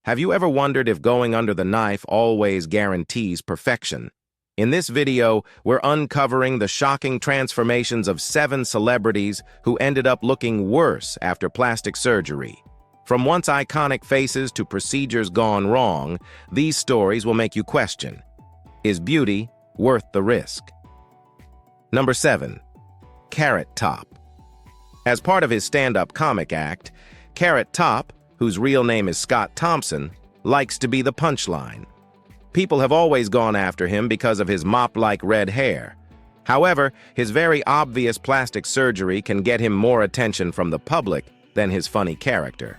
Have you ever wondered if going under the knife always guarantees perfection? In this video, we're uncovering the shocking transformations of 7 celebrities who ended up looking worse after plastic surgery. From once iconic faces to procedures gone wrong, these stories will make you question, is beauty worth the risk? Number 7. Carrot Top. As part of his stand-up comic act, Carrot Top, whose real name is Scott Thompson, likes to be the punchline. People have always gone after him because of his mop-like red hair. However, his very obvious plastic surgery can get him more attention from the public than his funny character.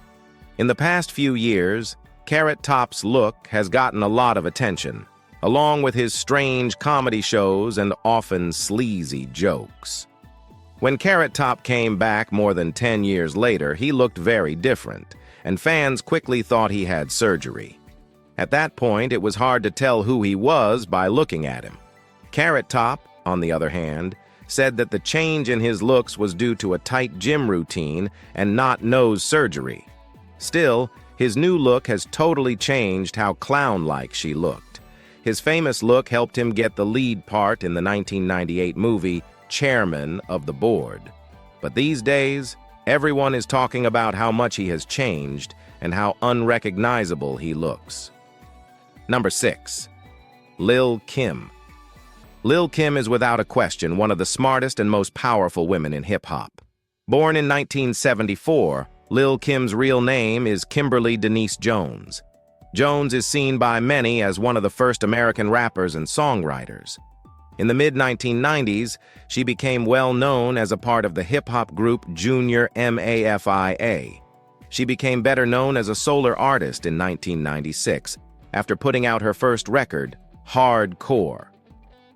In the past few years, Carrot Top's look has gotten a lot of attention, along with his strange comedy shows and often sleazy jokes. When Carrot Top came back more than 10 years later, he looked very different, and fans quickly thought he had surgery. At that point, it was hard to tell who he was by looking at him. Carrot Top, on the other hand, said that the change in his looks was due to a tight gym routine and not nose surgery. Still, his new look has totally changed how clown-like she looked. His famous look helped him get the lead part in the 1998 movie Chairman of the Board. But these days, everyone is talking about how much he has changed and how unrecognizable he looks. Number 6. Lil' Kim. Lil' Kim is without a question one of the smartest and most powerful women in hip-hop. Born in 1974, Lil' Kim's real name is Kimberly Denise Jones. Jones is seen by many as one of the first American rappers and songwriters. In the mid-1990s, she became well known as a part of the hip-hop group Junior MAFIA. She became better known as a solo artist in 1996, after putting out her first record, Hardcore.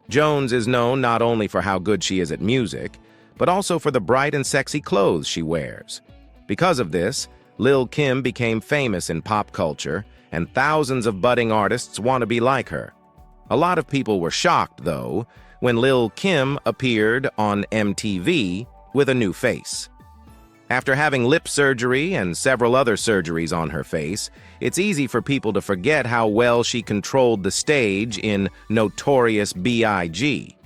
Jones is known not only for how good she is at music, but also for the bright and sexy clothes she wears. Because of this, Lil' Kim became famous in pop culture, and thousands of budding artists want to be like her. A lot of people were shocked, though, when Lil' Kim appeared on MTV with a new face. After having lip surgery and several other surgeries on her face, it's easy for people to forget how well she controlled the stage in Notorious B.I.G.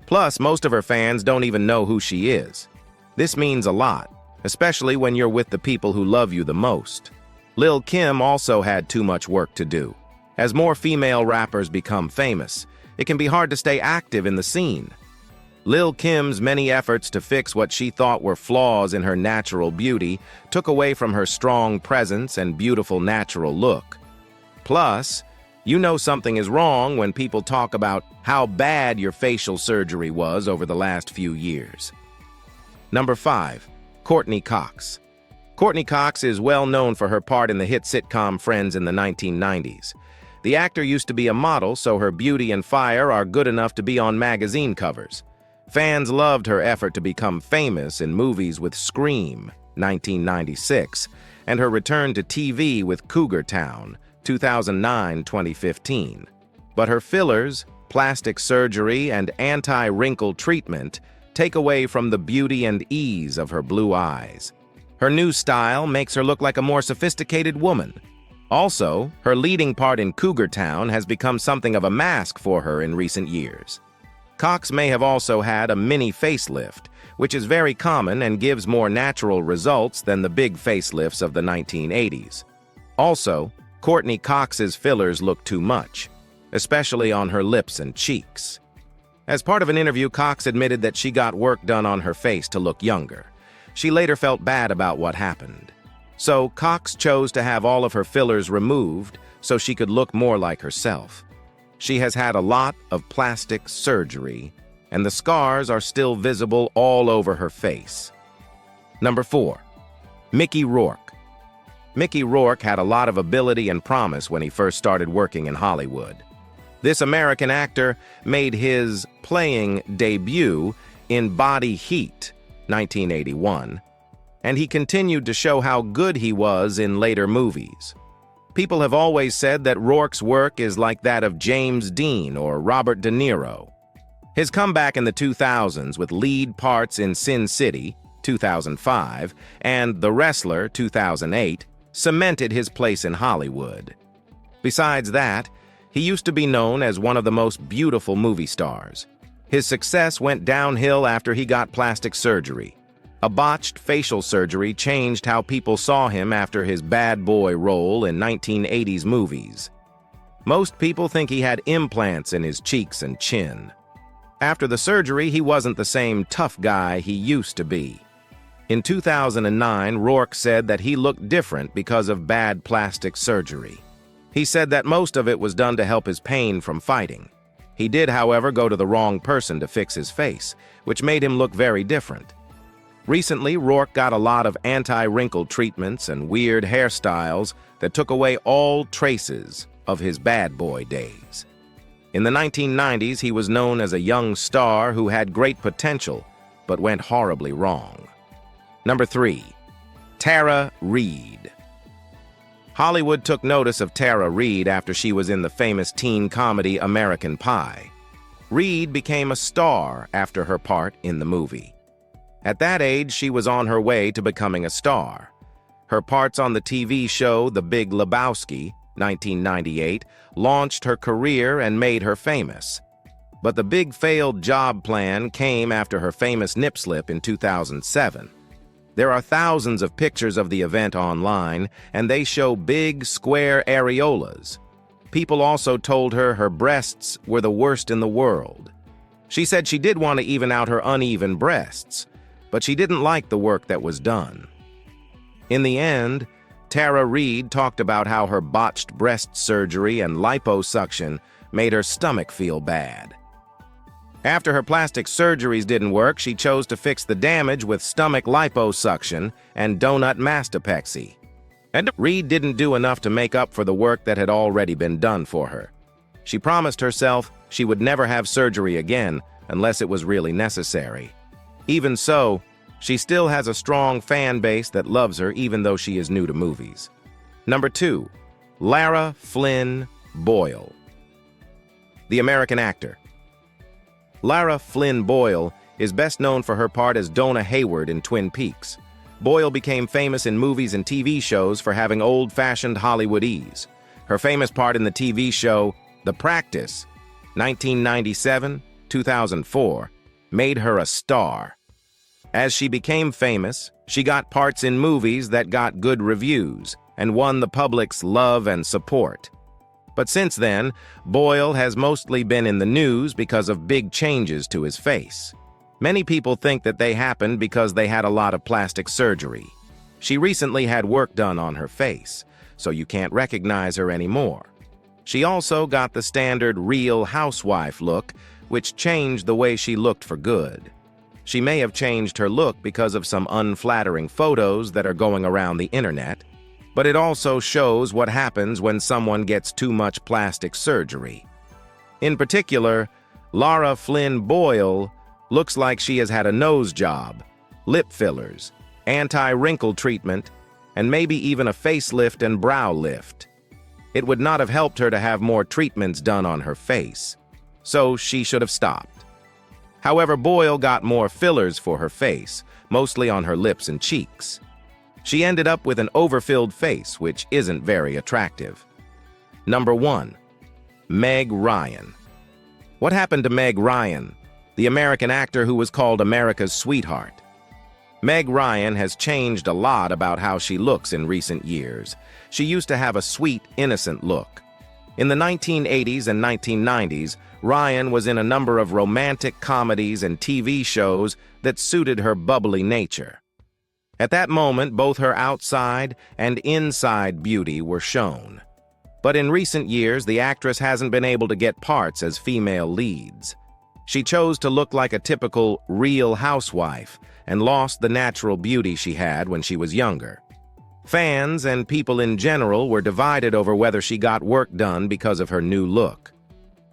Plus, most of her fans don't even know who she is. This means a lot, especially when you're with the people who love you the most. Lil' Kim also had too much work to do. As more female rappers become famous, it can be hard to stay active in the scene. Lil' Kim's many efforts to fix what she thought were flaws in her natural beauty took away from her strong presence and beautiful natural look. Plus, you know something is wrong when people talk about how bad your facial surgery was over the last few years. Number 5. Courtney Cox. Courtney Cox is well known for her part in the hit sitcom Friends in the 1990s. The actor used to be a model, so her beauty and fire are good enough to be on magazine covers. Fans loved her effort to become famous in movies with Scream, 1996, and her return to TV with Cougar Town, 2009-2015. But her fillers, plastic surgery, and anti-wrinkle treatment take away from the beauty and ease of her blue eyes. Her new style makes her look like a more sophisticated woman. Also, her leading part in Cougar Town has become something of a mask for her in recent years. Cox may have also had a mini facelift, which is very common and gives more natural results than the big facelifts of the 1980s. Also, Courtney Cox's fillers look too much, especially on her lips and cheeks. As part of an interview, Cox admitted that she got work done on her face to look younger. She later felt bad about what happened. So Cox chose to have all of her fillers removed so she could look more like herself. She has had a lot of plastic surgery, and the scars are still visible all over her face. Number 4. Mickey Rourke. Mickey Rourke had a lot of ability and promise when he first started working in Hollywood. This American actor made his playing debut in Body Heat, 1981, and he continued to show how good he was in later movies. People have always said that Rourke's work is like that of James Dean or Robert De Niro. His comeback in the 2000s with lead parts in Sin City, 2005, and The Wrestler, 2008, cemented his place in Hollywood. Besides that, he used to be known as one of the most beautiful movie stars. His success went downhill after he got plastic surgery. A botched facial surgery changed how people saw him after his bad boy role in 1980s movies. Most people think he had implants in his cheeks and chin. After the surgery, he wasn't the same tough guy he used to be. In 2009, Rourke said that he looked different because of bad plastic surgery. He said that most of it was done to help his pain from fighting. He did, however, go to the wrong person to fix his face, which made him look very different. Recently, Rourke got a lot of anti-wrinkle treatments and weird hairstyles that took away all traces of his bad boy days. In the 1990s, he was known as a young star who had great potential, but went horribly wrong. Number 3. Tara Reid. Hollywood took notice of Tara Reid after she was in the famous teen comedy American Pie. Reid became a star after her part in the movie. At that age, she was on her way to becoming a star. Her parts on the TV show The Big Lebowski, 1998, launched her career and made her famous. But the big failed job plan came after her famous nip slip in 2007. There are thousands of pictures of the event online, and they show big, square areolas. People also told her her breasts were the worst in the world. She said she did want to even out her uneven breasts, but she didn't like the work that was done. In the end, Tara Reid talked about how her botched breast surgery and liposuction made her stomach feel bad. After her plastic surgeries didn't work, she chose to fix the damage with stomach liposuction and donut mastopexy. And Reid didn't do enough to make up for the work that had already been done for her. She promised herself she would never have surgery again unless it was really necessary. Even so, she still has a strong fan base that loves her even though she is new to movies. Number 2. Lara Flynn Boyle. The American actor. Lara Flynn Boyle is best known for her part as Donna Hayward in Twin Peaks. Boyle became famous in movies and TV shows for having old-fashioned Hollywoodese. Her famous part in the TV show The Practice, 1997-2004, made her a star. As she became famous, she got parts in movies that got good reviews and won the public's love and support. But since then, Boyle has mostly been in the news because of big changes to his face. Many people think that they happened because they had a lot of plastic surgery. She recently had work done on her face, so you can't recognize her anymore. She also got the standard Real Housewife look, which changed the way she looked for good. She may have changed her look because of some unflattering photos that are going around the internet, but it also shows what happens when someone gets too much plastic surgery. In particular, Lara Flynn Boyle looks like she has had a nose job, lip fillers, anti-wrinkle treatment, and maybe even a facelift and brow lift. It would not have helped her to have more treatments done on her face, so she should have stopped. However, Boyle got more fillers for her face, mostly on her lips and cheeks. She ended up with an overfilled face, which isn't very attractive. Number 1. Meg Ryan. What happened to Meg Ryan, the American actor who was called America's sweetheart? Meg Ryan has changed a lot about how she looks in recent years. She used to have a sweet, innocent look. In the 1980s and 1990s, Ryan was in a number of romantic comedies and TV shows that suited her bubbly nature. At that moment, both her outside and inside beauty were shown. But in recent years, the actress hasn't been able to get parts as female leads. She chose to look like a typical Real Housewife and lost the natural beauty she had when she was younger. Fans and people in general were divided over whether she got work done because of her new look.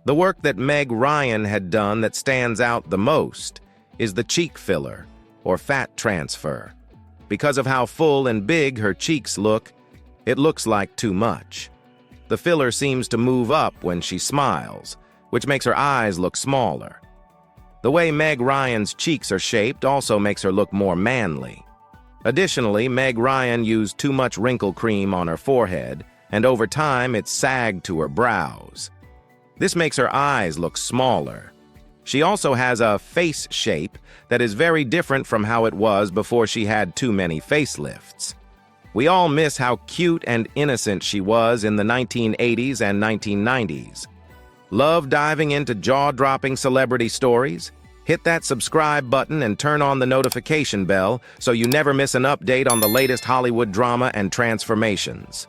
The work that Meg Ryan had done that stands out the most is the cheek filler, or fat transfer. Because of how full and big her cheeks look, it looks like too much. The filler seems to move up when she smiles, which makes her eyes look smaller. The way Meg Ryan's cheeks are shaped also makes her look more manly. Additionally, Meg Ryan used too much wrinkle cream on her forehead, and over time it sagged to her brows. This makes her eyes look smaller. She also has a face shape that is very different from how it was before she had too many facelifts. We all miss how cute and innocent she was in the 1980s and 1990s. Love diving into jaw-dropping celebrity stories? Hit that subscribe button and turn on the notification bell so you never miss an update on the latest Hollywood drama and transformations.